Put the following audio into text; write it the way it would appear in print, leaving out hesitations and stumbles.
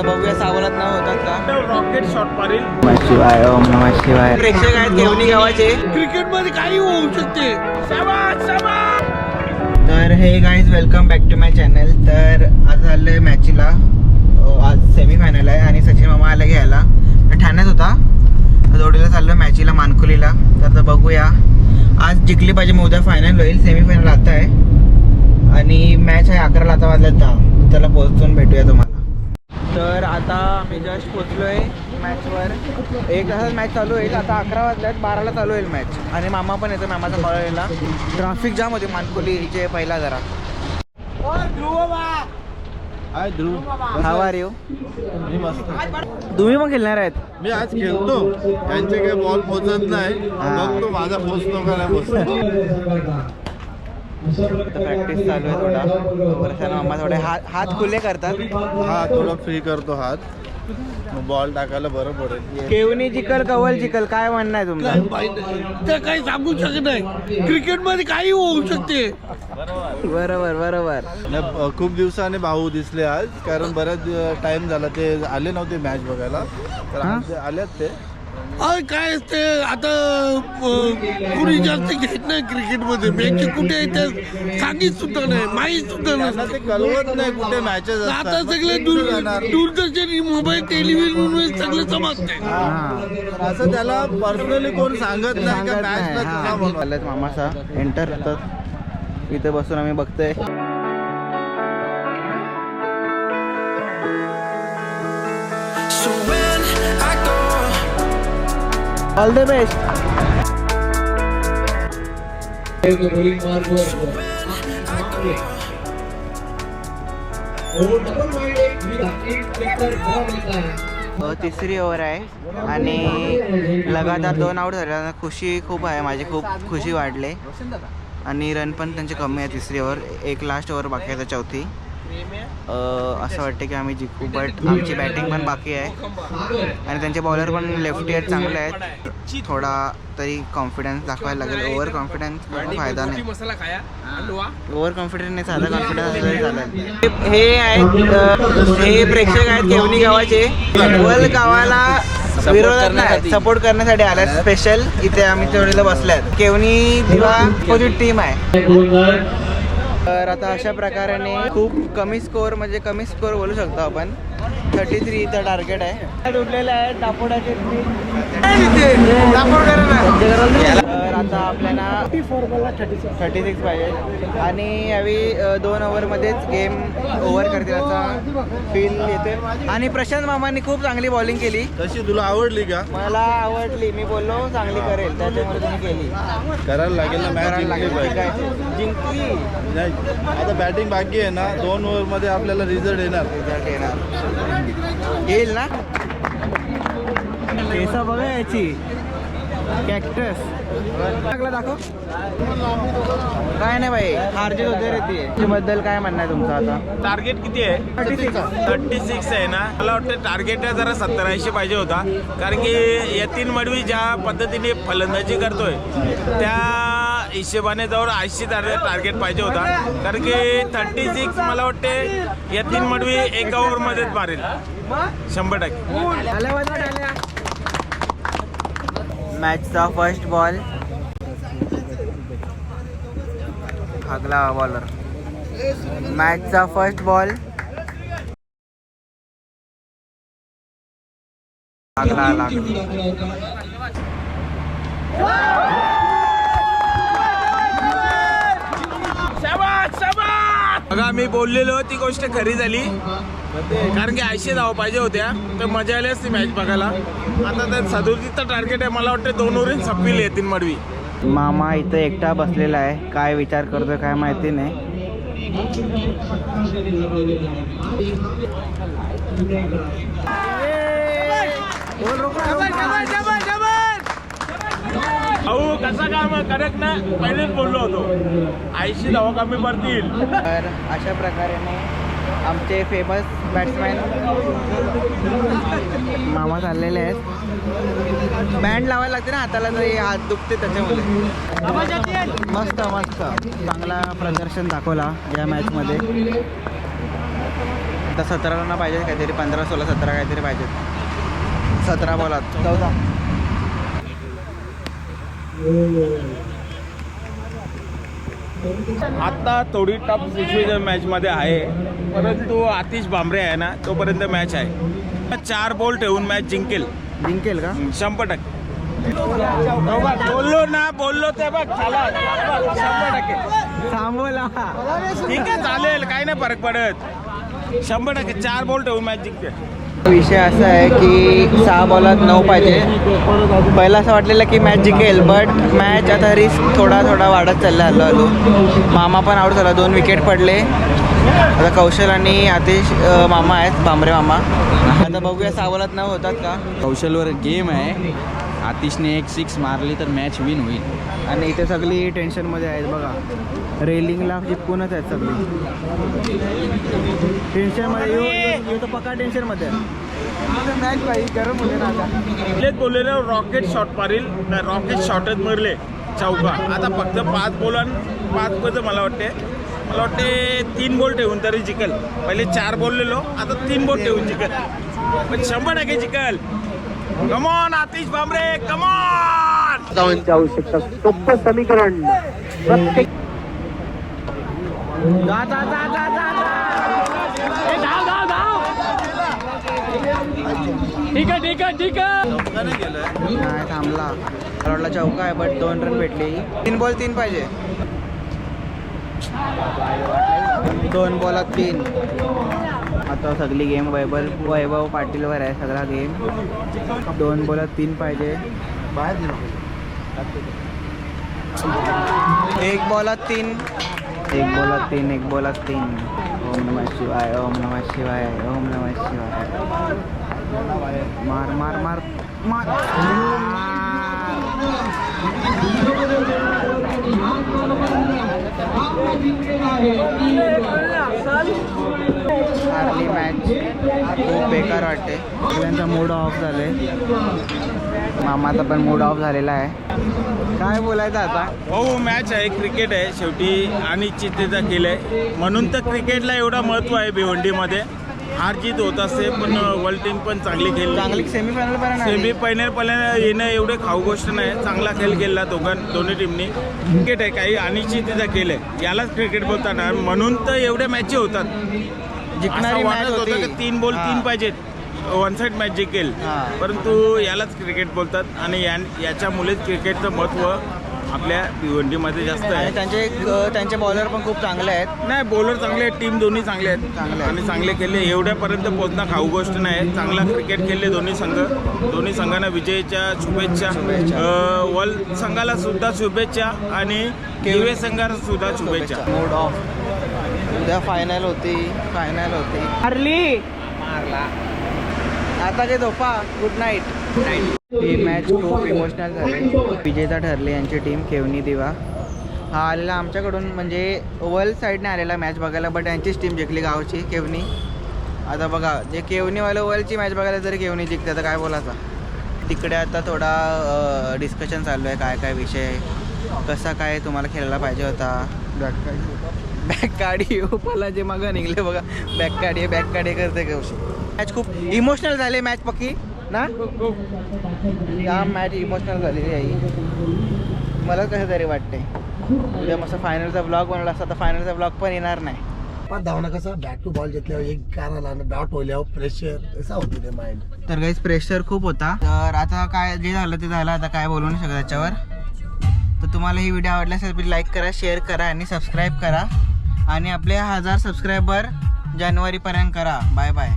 बघूया सावलात नाव होतात का रॉकेट शॉट मारेल. नमः शिवाय, ओम नमः शिवाय. प्रेक्षक आहेत घेवणी गावाचे. क्रिकेट मध्ये काही होऊ शकते. शाबास शाबास. तर hey guys welcome back to my channel. तर आज आलं आहे मॅचला. आज सेमीफायनल आहे आणि सचिन मामा आला घ्यायला. ठाण्यात होता, जोडीला चाललो मॅचीला मानकुलीला. तर बघूया, आज जिंकली पाहिजे. मग उद्या फायनल होईल. सेमीफायनल आता आहे आणि मॅच आहे 11ला. आता वाजल्यात 10. त्याला पोहोचून भेटूया तुम्हाला. तर आता आम्ही जस्ट पोचलो आहे मॅचवर. 1 तासात मॅच चालू होईल. आता 11 वाजल्यात, 12ला चालू होईल मॅच. आणि मामा पण येतो, मामाचा कॉलेजला. ट्रॅफिक जाम होती मानकुलीचे पहिला जरा. हाय ध्रुव, हाव आर यू? मी मस्त. तुम्ही पण खेळणार आहेत? मी आज खेळतो. त्यांचे काही बॉल पोहोचत नाही. बघतो माझा पोहोचतो का नाही पोहोचतो. प्रॅक्टिस चालू आहे थोडा. वर्षानं मामा थोडे हात खुले करतात. हा, थोडं फ्री करतो हात. मग बॉल टाकायला बरं पडेल. केवनी जिकल कवल जिकल, काय म्हणणं आहे तुमचं? ते काही सांगू शकत नाही. क्रिकेट मध्ये काही होऊ शकते. बरोबर बरोबर. खूप दिवसाने भाऊ दिसले आज, कारण बऱ्याच टाइम झाला ते आले नव्हते मॅच बघायला. तर आज आल्यात ते. काय असते आता, कुणी जास्त घेत नाही क्रिकेट मध्ये. मॅच कुठे येतात सांगित सुद्धा नाही, माहीत सुद्धा नाही. ते कळवत नाही कुठे मॅचेस. आता सगळे दूरदर्शन, मोबाईल, टेलिव्हिजन सगळे समजते. असं त्याला पर्सनली कोण सांगत नाही का मॅच. मामाचा एंटर होतात. इथे बसून आम्ही बघतोय. All the best. तिसरी ओव्हर आहे आणि लगातार 2 आऊट झाले. खुशी खूप आहे माझी, खूप खुशी वाटली. आणि रन पण त्यांचे कमी आहे. तिसरी ओव्हर, एक लास्ट ओव्हर बाकी आहे, चौथी. असं वाटतं की आम्ही जिंकू, बट आमची बॅटिंग पण बाकी आहे आणि त्यांचे बॉलर पण लेफ्टी आहेत, चांगले आहेत. थोडा तरी कॉन्फिडन्स दाखवायला लागेल. ओव्हर कॉन्फिडन्स फायदा नाही. ओव्हर कॉन्फिडन्स नाही, साधा कॉन्फिडन्स असला तरी चालेल. हे आहेत, हे प्रेक्षक आहेत घेवणी गावाचे. वल गावाला विरोधात नाही, सपोर्ट करण्यासाठी आल्यात स्पेशल. इथे आम्ही तेवढीला बसल्यात. केवणी दिवा अपोजिट टीम आहे. तर आता अशा प्रकाराने खूप कमी स्कोअर, म्हणजे कमी स्कोअर बोलू शकतो आपण. 33 चं टार्गेट आहे. उठलेले आहेत दापोडाचे. तर आता आपल्याला 36 पाहिजे आणि यावेळी 2 ओव्हरमध्येच गेम ओव्हर करतील असा फील येते. आणि प्रशांत मामांनी खूप चांगली बॉलिंग केली. कशी, तुला आवडली का? मला आवडली. मी बोललो चांगली करेल, त्याच्यामुळे तुम्ही केली. करायला लागेल ना, मॅच जिंकली नाही. आता बॅटिंग बाकी आहे ना, 2 ओव्हरमध्ये आपल्याला रिझल्ट येणार. येईल ना. पैसा बघा याची. कॅक्टस लागला दाखव. काय नाही भाई, हारजीत होते रे ती. त्याबद्दल काय म्हणणं आहे तुमचं? आता टार्गेट किती आहे? 36 आहे ना. मला वाटतं टार्गेट जरा 70-80 पाहिजे होता, कारण की यतीन मडवी ज्या पद्धतीने फलंदाजी करतोय त्या हिशोबाने जवळ 80 टार्गेट पाहिजे होता. कारण की 36 मला वाटते यतीन मडवी 1 ओव्हरमध्येच मारेल 100%. मॅचचा फर्स्ट बॉल. भागला बॉलर. मॅचचा फर्स्ट बॉल लागला. बघा, मी बोललेलो ती गोष्ट खरी झाली, कारण की 80 धावा पाहिजे होत्या, तर मजा आली असती मॅच बघायला. आता तर 37 टार्गेट आहे. मला वाटतं 2 ओव्हर संपली येतील मडवी. मामा इथं एकटा बसलेला आहे. काय विचार करतोय काय माहिती नाही. अहो, कसा काम कडक ना, पहिलेच बोललो होतो 80 धावा कमी पडतील. तर अशा प्रकारे आमचे फेमस बॅट्समॅन मामा चाललेले आहेत. बँड लावायला लागते ना हाताला, तर हात दुखते त्याच्यामुळे. मस्त मस्त चांगला प्रदर्शन दाखवला या मॅचमध्ये. आता 17 रन पाहिजे काहीतरी, 15, 16, 17 काहीतरी पाहिजेत. 17 बॉलात 14. आता थोडी टफ सिच्युएशन मॅचमध्ये आहे, परंतु आतिश भांबरे आहे ना, तोपर्यंत मॅच आहे. 4 बॉल ठेवून मॅच जिंकेल का 100%. बोललो ते बघ, चला 100%. थांबवला. ठीक आहे, चालेल, काही नाही फरक पडत. 100% 4 बॉल ठेवून मॅच जिंकते. विषय असा आहे की 6 बॉलात 9 पाहिजे. पहिला असं वाटलेलं की मॅच जिंकेल, बट मॅच आता रिस्क थोडा वाढत चालला. हळूहळू मामा पण आउट झाला, 2 विकेट पडले. आता कौशल आणि आतिश मामा आहेत, भांबरे मामा. आता बघूया 6 बॉलात 9 होतात का. कौशलवर गेम आहे. आतिशने एक 6 मारली तर मॅच विन होईल. आणि इथे सगळी टेन्शनमध्ये आहेत बघा, रेलिंगला चिपकूनच आहेत सगळी टेन्शनमध्ये. तर पक्का टेन्शनमध्ये मॅच पाहिजे, गरम होते ना आता. इथलेच बोललेले रॉकेट शॉट मारील, रॉकेट शॉटच मारले चौका. आता फक्त 5 बॉल मला वाटते 3 बॉल ठेवून तरी जिंकल. पहिले 4 बोललेलो, आता 3 बॉल ठेवून जिंकल, पण 100% जिंकल. Come on Atish Bhambare, come on. आवश्यकता सोपं समीकरण. प्रत्येक ठीक आहे. नाही थांबला. रॉडला चौका आहे, बट 2 रन भेटले. 3 बॉल 3 पाहिजे. 2 बॉलात 3. आता सगळी गेम वैभव पाटीलवर आहे सगळा गेम. 2 बॉलात 3 पाहिजे. 1 बॉलात 3. 1 बॉलात 3. 1 बॉलात 3. ओम नमः शिवाय, ओम नमः शिवाय, ओम नमः शिवाय. मार मार मार मार. हारली मॅच. खूप बेकार वाटते. सगळ्यांचा मूड ऑफ झाले. मामाचा पण मूड ऑफ झालेला आहे. काय बोलायचं आता. हो, मॅच आहे, क्रिकेट आहे शेवटी, अनिश्चितता केलंय म्हणून तर क्रिकेटला एवढा महत्त्व आहे. भिवंडीमध्ये हार जीत होत असते, पण वर्ल्ड टीम पण चांगली खेळली. सेमीफायनल पर्यंत येणं एवढे खाऊ गोष्ट नाही. चांगला खेळ केला दोन्ही टीमनी. क्रिकेट आहे, काही अनिश्चितता केलंय, यालाच क्रिकेट बोलतात ना. म्हणून तर एवढ्या मॅची होतात. जिंकणारी मॅच होती. 3 बॉल 3 पाहिजेत, 1 साईड मॅच जिंकेल, परंतु यालाच क्रिकेट बोलतात. आणि याच्यामुळेच क्रिकेटचं महत्त्व आपल्या भिवंडीमध्ये जास्त आहे. त्यांचे बॉलर पण खूप चांगले आहेत. नाही, बॉलर चांगले आहेत, टीम दोन्ही चांगले आहेत आणि चांगले खेळले. एवढ्यापर्यंत पोहोचणं खाऊ गोष्ट नाही. चांगला क्रिकेट खेळले दोन्ही संघांना विजयाच्या शुभेच्छा. वर्ल्ड संघाला सुद्धा शुभेच्छा आणि केवे संघाला सुद्धा शुभेच्छा. Mood off. उद्या फायनल होती. हारली. मारला. आता काय झोपा. Good night. ही मॅच खूप इमोशनल झाली. विजेता ठरली यांची टीम केवनी दिवा. हा आलेला आमच्याकडून, म्हणजे वर्ल्ड साईडने आलेला मॅच बघायला, बट यांचीच टीम जिंकली गावची केवनी. आता बघा, जे केवनीवालं वर्ल्डची मॅच बघायला जरी केवनी जिंकते तर काय बोलायचा. तिकडे आता थोडा डिस्कशन चालू आहे, काय विषय, कसा काय तुम्हाला खेळायला पाहिजे होता. बॅक काढी मला जे मागं निघले बघा, बॅक काढी करते कौशी. मॅच खूप इमोशनल झाले. मॅच पक्की ना, या मॅच इमोशनल झालेली आहे. मला कसं तरी वाटते. उद्या मस्त फायनलचा ब्लॉग बनवला असता, तर फायनलचा ब्लॉग पण येणार नाही. पण धावणं कसं बॅट टू बॉल घेतल्यावर एक कानाला बॅट होल्यावर प्रेशर असा होतो ते माइंड. तर काहीच प्रेशर खूप होता. तर आता काय जे झालं ते झालं, आता काय बोलू नाही शकत त्याच्यावर. तर तुम्हाला ही व्हिडिओ आवडला असेल तर लाईक करा, शेअर करा आणि सबस्क्राईब करा. आणि आपले 1000 सबस्क्रायबर जानेवारीपर्यंत करा. Bye bye.